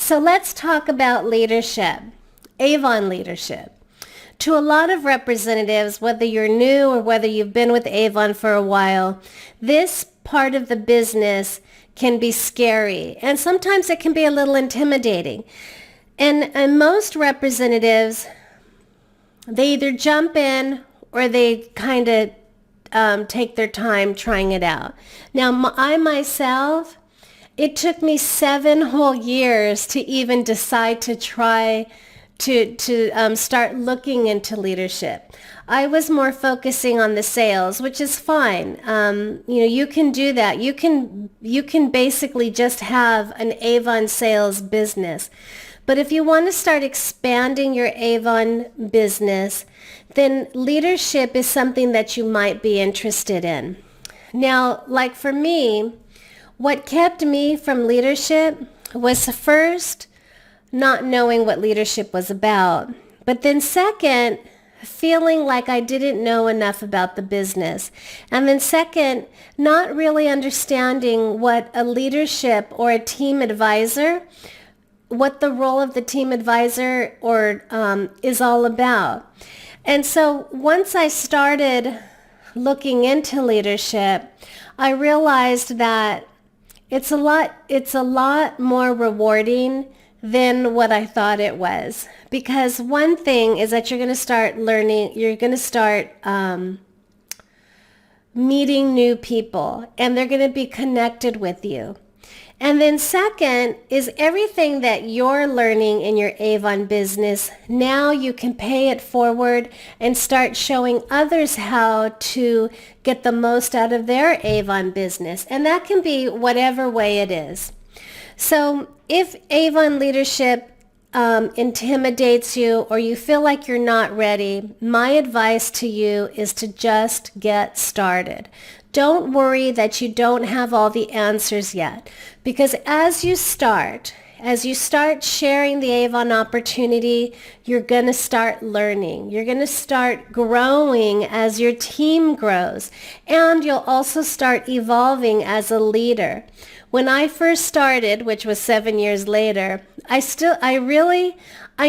So let's talk about leadership, Avon leadership. To a lot of representatives, whether you're new or whether you've been with Avon for a while, this part of the business can be scary, and sometimes it can be a little intimidating. And most representatives, they either jump in or they kind of take their time trying it out. Now, I myself, it took me 7 whole years to even decide to try to start looking into leadership. I was more focusing on the sales, which is fine. You can do that. You can basically just have an Avon sales business. But if you want to start expanding your Avon business, then leadership is something that you might be interested in. Now, like for me, what kept me from leadership was first, not knowing what leadership was about. But then second, feeling like I didn't know enough about the business. And then second, not really understanding what a leadership or a team advisor, what the role of the team advisor is all about. And so once I started looking into leadership, I realized that it's a lot more rewarding than what I thought it was. Because one thing is that you're going to start learning, you're going to start meeting new people, and they're going to be connected with you. And then second is everything that you're learning in your Avon business, now you can pay it forward and start showing others how to get the most out of their Avon business. And that can be whatever way it is. So if Avon leadership intimidates you or you feel like you're not ready, my advice to you is to just get started. Don't worry that you don't have all the answers yet, because as you start sharing the Avon opportunity, you're going to start learning. You're going to start growing as your team grows, and you'll also start evolving as a leader. When I first started, which was 7 years later, I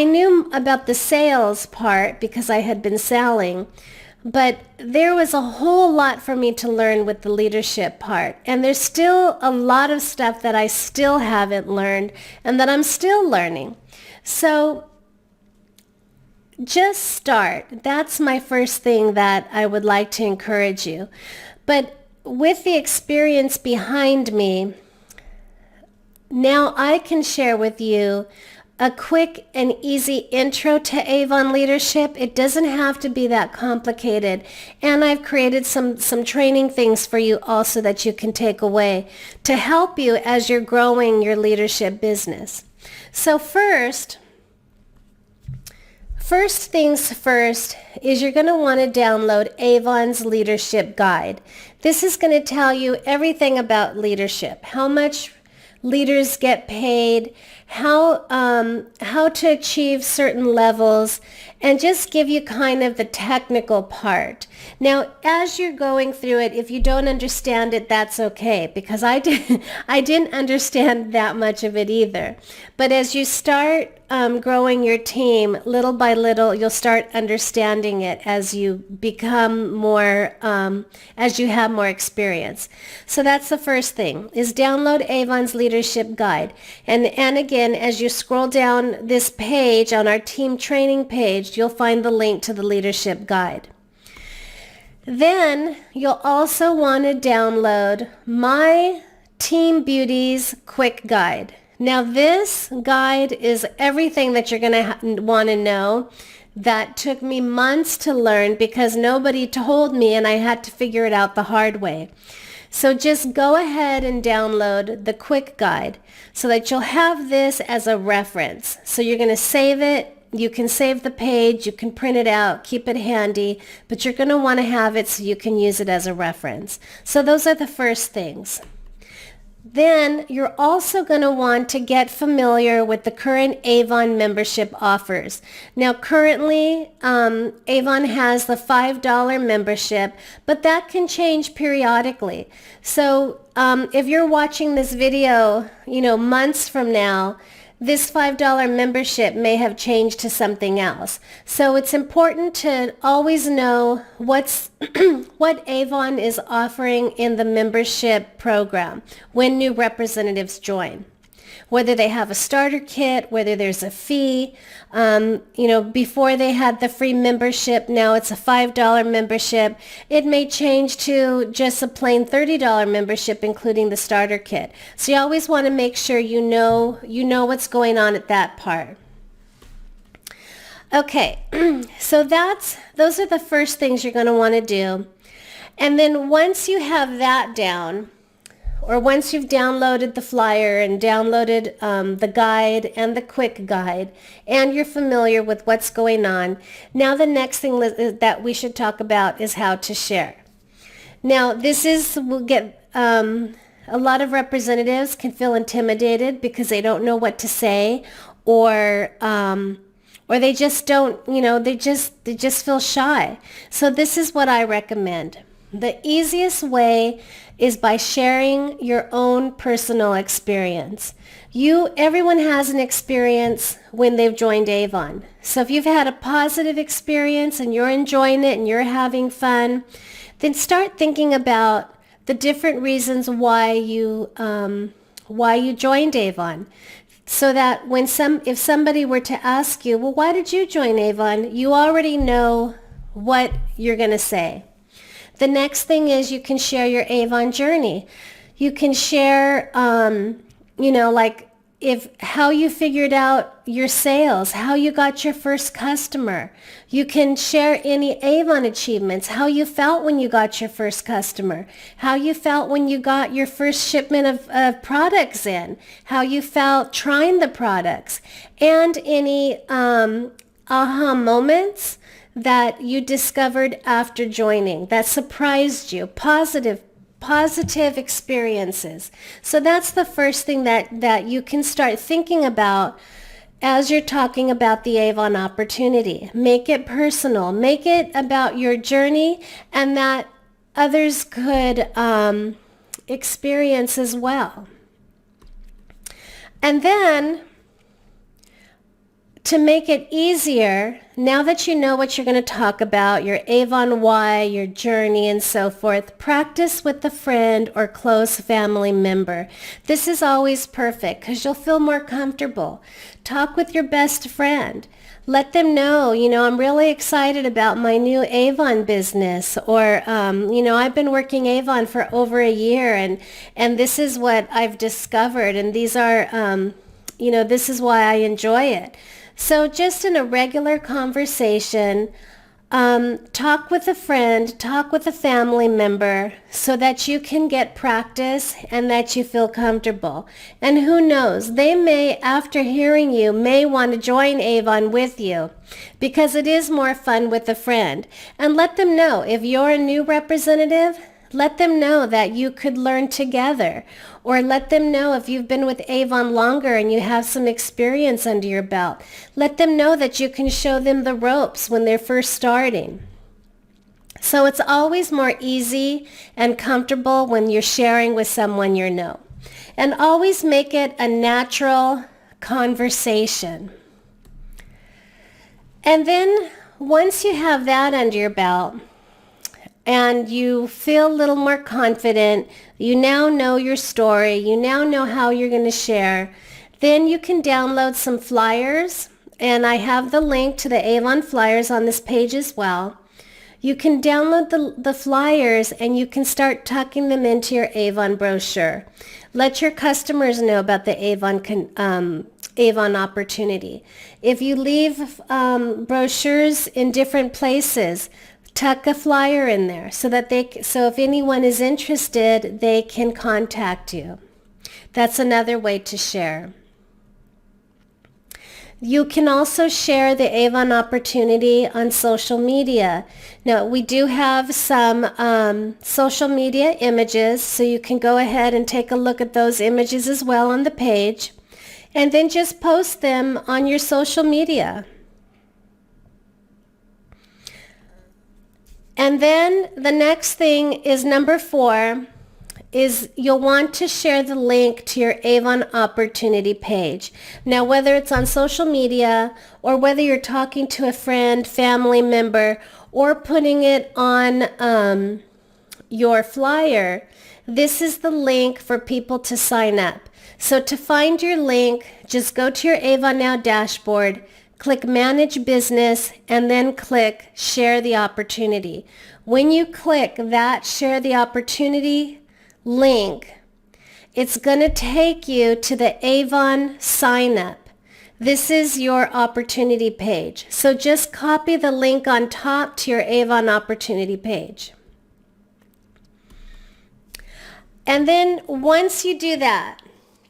knew about the sales part because I had been selling, but there was a whole lot for me to learn with the leadership part. And there's still a lot of stuff that I still haven't learned and that I'm still learning. So just start. That's my first thing that I would like to encourage you. But with the experience behind me, now I can share with you a quick and easy intro to Avon leadership. It doesn't have to be that complicated. And I've created some training things for you also that you can take away to help you as you're growing your leadership business. So first things first is you're going to want to download Avon's Leadership Guide. This is going to tell you everything about leadership, how much leaders get paid, how to achieve certain levels, and just give you kind of the technical part. Now, as you're going through it, if you don't understand it, that's okay, because I didn't understand that much of it either. But as you start growing your team, little by little, you'll start understanding it as you become more, as you have more experience. So that's the first thing, is download Avon's Leadership Guide. And again, as you scroll down this page on our team training page, you'll find the link to the Leadership Guide. Then you'll also want to download my Team Beauty's Quick Guide. Now this guide is everything that you're going to want to know. That took me months to learn because nobody told me and I had to figure it out the hard way. So just go ahead and download the Quick Guide so that you'll have this as a reference. So you're going to save it. You can save the page, you can print it out, keep it handy, but you're going to want to have it so you can use it as a reference. So those are the first things. Then you're also going to want to get familiar with the current Avon membership offers. Now currently Avon has the $5 membership, but that can change periodically. So if you're watching this video, months from now, this $5 membership may have changed to something else. So it's important to always know what Avon is offering in the membership program when new representatives join. Whether they have a starter kit, whether there's a fee. Before they had the free membership, now it's a $5 membership. It may change to just a plain $30 membership, including the starter kit. So you always want to make sure you know what's going on at that part. Okay, so those are the first things you're going to want to do. And then once you have that down, or once you've downloaded the flyer and downloaded the guide and the quick guide, and you're familiar with what's going on, now the next thing that we should talk about is how to share. Now, a lot of representatives can feel intimidated because they don't know what to say, or they just don't, they just feel shy. So this is what I recommend. The easiest way is by sharing your own personal experience. Everyone has an experience when they've joined Avon. So if you've had a positive experience and you're enjoying it and you're having fun, then start thinking about the different reasons why you joined Avon. So that if somebody were to ask you, well, why did you join Avon? You already know what you're going to say. The next thing is you can share your Avon journey. You can share, how you figured out your sales, how you got your first customer. You can share any Avon achievements, how you felt when you got your first customer, how you felt when you got your first shipment of products in, how you felt trying the products, and any aha moments that you discovered after joining that surprised you, positive experiences. So that's the first thing that you can start thinking about as you're talking about the Avon opportunity. Make it personal. Make it about your journey and that others could experience as well. And then, to make it easier, now that you know what you're going to talk about, your Avon why, your journey, and so forth, practice with a friend or close family member. This is always perfect because you'll feel more comfortable. Talk with your best friend. Let them know, I'm really excited about my new Avon business, or, I've been working Avon for over a year, and this is what I've discovered, and these are, this is why I enjoy it. So just in a regular conversation, talk with a friend, talk with a family member so that you can get practice and that you feel comfortable. And who knows, they may, after hearing you, may want to join Avon with you because it is more fun with a friend. And let them know, if you're a new representative, let them know that you could learn together, or let them know if you've been with Avon longer and you have some experience under your belt. Let them know that you can show them the ropes when they're first starting. So it's always more easy and comfortable when you're sharing with someone you know. And always make it a natural conversation. And then once you have that under your belt, and you feel a little more confident, you now know your story, you now know how you're going to share, then you can download some flyers, and I have the link to the Avon flyers on this page as well. You can download the flyers and you can start tucking them into your Avon brochure. Let your customers know about the Avon opportunity. If you leave brochures in different places, tuck a flyer in there so if anyone is interested, they can contact you. That's another way to share. You can also share the Avon opportunity on social media. Now, we do have some social media images, so you can go ahead and take a look at those images as well on the page, and then just post them on your social media. And then the next thing is number 4, is you'll want to share the link to your Avon opportunity page. Now, whether it's on social media or whether you're talking to a friend, family member, or putting it on your flyer, this is the link for people to sign up. So to find your link, just go to your Avon Now dashboard, click Manage Business, and then click Share the Opportunity. When you click that Share the Opportunity link, it's going to take you to the Avon sign up. This is your opportunity page. So just copy the link on top to your Avon opportunity page. And then once you do that,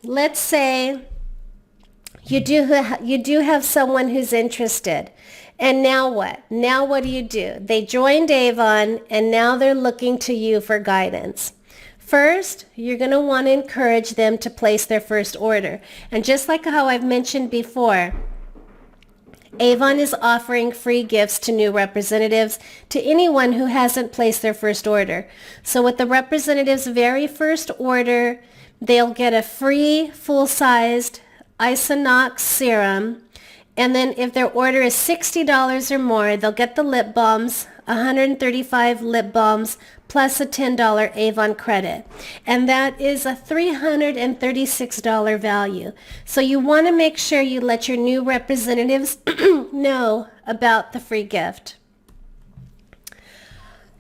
let's say you do have someone who's interested. And now what? Now what do? They joined Avon and now they're looking to you for guidance. First, you're going to want to encourage them to place their first order. And just like how I've mentioned before, Avon is offering free gifts to new representatives, to anyone who hasn't placed their first order. So with the representative's very first order, they'll get a free full-sized Isonox serum. And then if their order is $60 or more, they'll get the lip balms, 135 lip balms, plus a $10 Avon credit. And that is a $336 value. So you want to make sure you let your new representatives know about the free gift.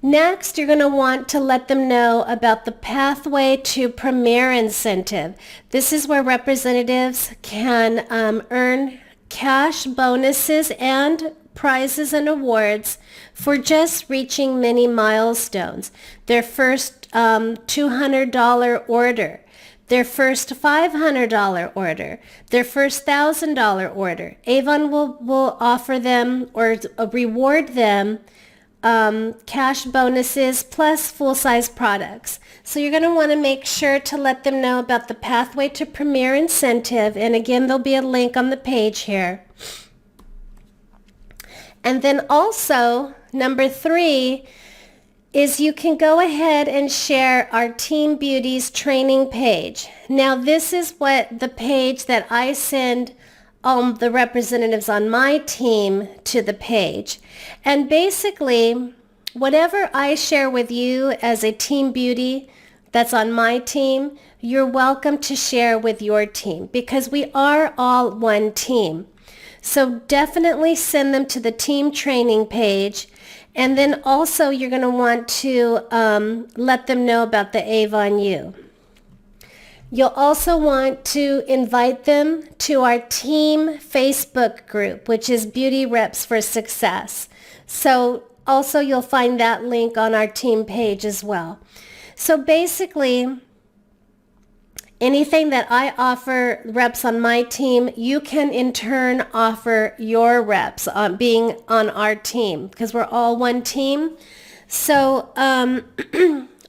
Next, you're going to want to let them know about the Pathway to Premier incentive. This is where representatives can earn cash bonuses and prizes and awards for just reaching many milestones. Their first $200 order, their first $500 order, their first $1,000 order. Avon will offer them or reward them cash bonuses plus full-size products. So you're going to want to make sure to let them know about the Pathway to Premier incentive. And again, there'll be a link on the page here. And then also, number 3 is you can go ahead and share our Team Beauty's training page. Now, this is what the page that I send the representatives on my team to the page. And basically, whatever I share with you as a Team Beauty that's on my team, you're welcome to share with your team because we are all one team. So definitely send them to the team training page. And then also you're going to want to let them know about the Avon U. You'll also want to invite them to our team Facebook group, which is Beauty Reps for Success. So also you'll find that link on our team page as well. So basically, anything that I offer reps on my team, you can in turn offer your reps on being on our team because we're all one team. So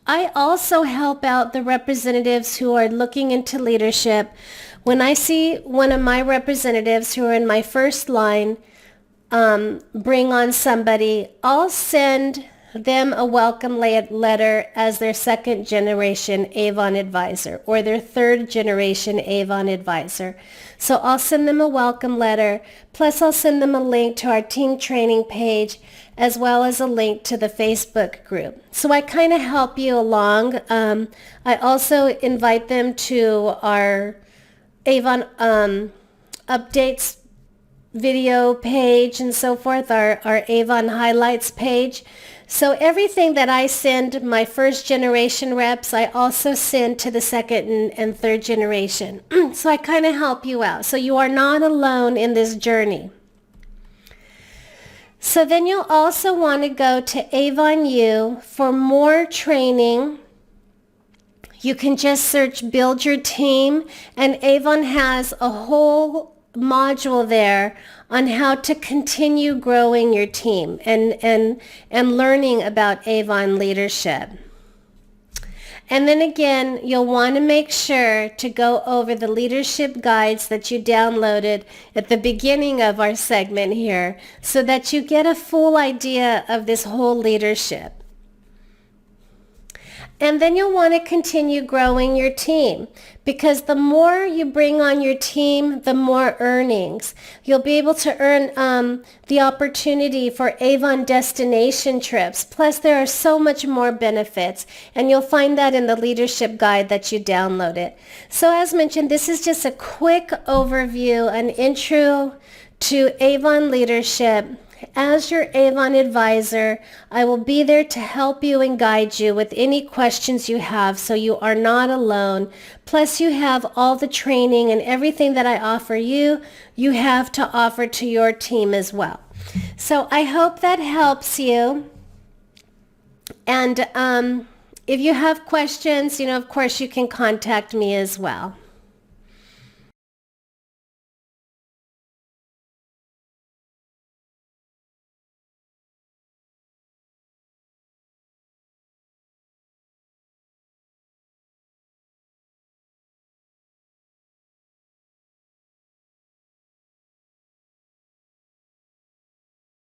I also help out the representatives who are looking into leadership. When I see one of my representatives who are in my first line bring on somebody, I'll send them a welcome letter as their second generation Avon advisor or their third generation Avon advisor. So I'll send them a welcome letter, plus I'll send them a link to our team training page as well as a link to the Facebook group. So I kind of help you along. I also invite them to our Avon updates video page and so forth, our Avon highlights page. So everything that I send my first generation reps, I also send to the second and third generation. So I kind of help you out. So you are not alone in this journey. So then you'll also want to go to Avon U for more training. You can just search Build Your Team, and Avon has a whole module there on how to continue growing your team and learning about Avon leadership. And then again, you'll want to make sure to go over the leadership guides that you downloaded at the beginning of our segment here so that you get a full idea of this whole leadership. And then you'll want to continue growing your team, because the more you bring on your team, the more earnings. You'll be able to earn the opportunity for Avon destination trips. Plus, there are so much more benefits, and you'll find that in the leadership guide that you downloaded. So as mentioned, this is just a quick overview, an intro to Avon Leadership. As your Avon advisor, I will be there to help you and guide you with any questions you have, so you are not alone. Plus, you have all the training and everything that I offer you, you have to offer to your team as well. So I hope that helps you. And if you have questions, of course, you can contact me as well.